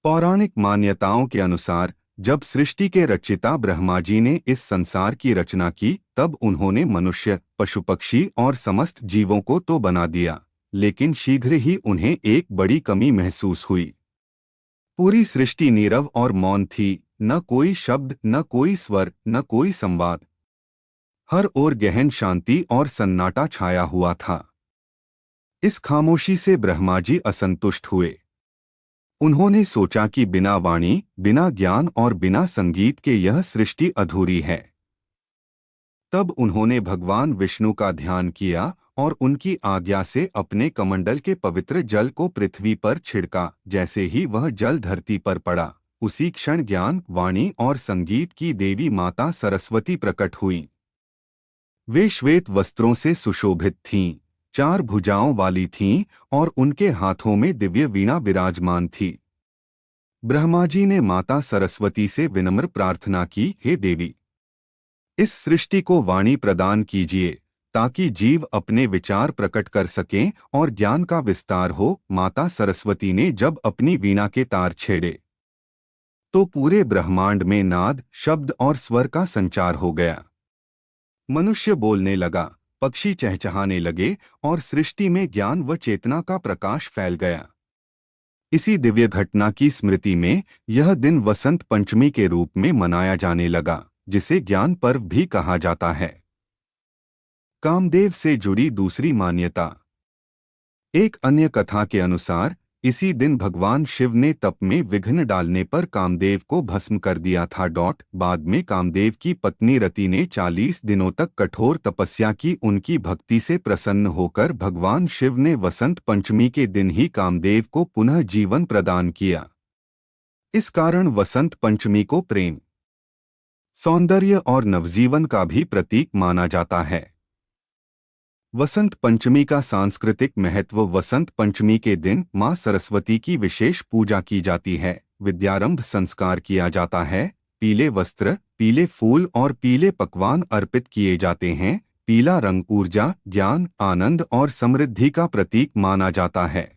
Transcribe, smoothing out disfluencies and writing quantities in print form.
पौराणिक मान्यताओं के अनुसार जब सृष्टि के रचयिता ब्रह्मा जी ने इस संसार की रचना की, तब उन्होंने मनुष्य, पशु पक्षी और समस्त जीवों को तो बना दिया, लेकिन शीघ्र ही उन्हें एक बड़ी कमी महसूस हुई। पूरी सृष्टि नीरव और मौन थी, न कोई शब्द, न कोई स्वर, न कोई संवाद। हर ओर गहन शांति और सन्नाटा छाया हुआ था। इस खामोशी से ब्रह्मा जी असंतुष्ट हुए। उन्होंने सोचा कि बिना वाणी, बिना ज्ञान और बिना संगीत के यह सृष्टि अधूरी है। तब उन्होंने भगवान विष्णु का ध्यान किया और उनकी आज्ञा से अपने कमंडल के पवित्र जल को पृथ्वी पर छिड़का। जैसे ही वह जल धरती पर पड़ा, उसी क्षण ज्ञान, वाणी और संगीत की देवी माता सरस्वती प्रकट हुईं। वे श्वेत वस्त्रों से सुशोभित थीं, 4 भुजाओं वाली थीं और उनके हाथों में दिव्य वीणा विराजमान थी। ब्रह्मा जी ने माता सरस्वती से विनम्र प्रार्थना की, हे देवी, इस सृष्टि को वाणी प्रदान कीजिए ताकि जीव अपने विचार प्रकट कर सकें और ज्ञान का विस्तार हो। माता सरस्वती ने जब अपनी वीणा के तार छेड़े तो पूरे ब्रह्मांड में नाद, शब्द और स्वर का संचार हो गया। मनुष्य बोलने लगा, पक्षी चहचहाने लगे और सृष्टि में ज्ञान व चेतना का प्रकाश फैल गया। इसी दिव्य घटना की स्मृति में यह दिन वसंत पंचमी के रूप में मनाया जाने लगा, जिसे ज्ञान पर्व भी कहा जाता है। कामदेव से जुड़ी दूसरी मान्यता। एक अन्य कथा के अनुसार इसी दिन भगवान शिव ने तप में विघ्न डालने पर कामदेव को भस्म कर दिया था। बाद में कामदेव की पत्नी रति ने 40 दिनों तक कठोर तपस्या की। उनकी भक्ति से प्रसन्न होकर भगवान शिव ने वसंत पंचमी के दिन ही कामदेव को पुनः जीवन प्रदान किया। इस कारण वसंत पंचमी को प्रेम, सौंदर्य और नवजीवन का भी प्रतीक माना जाता है। वसंत पंचमी का सांस्कृतिक महत्व। वसंत पंचमी के दिन मां सरस्वती की विशेष पूजा की जाती है। विद्यारंभ संस्कार किया जाता है। पीले वस्त्र, पीले फूल और पीले पकवान अर्पित किए जाते हैं। पीला रंग ऊर्जा, ज्ञान, आनंद और समृद्धि का प्रतीक माना जाता है।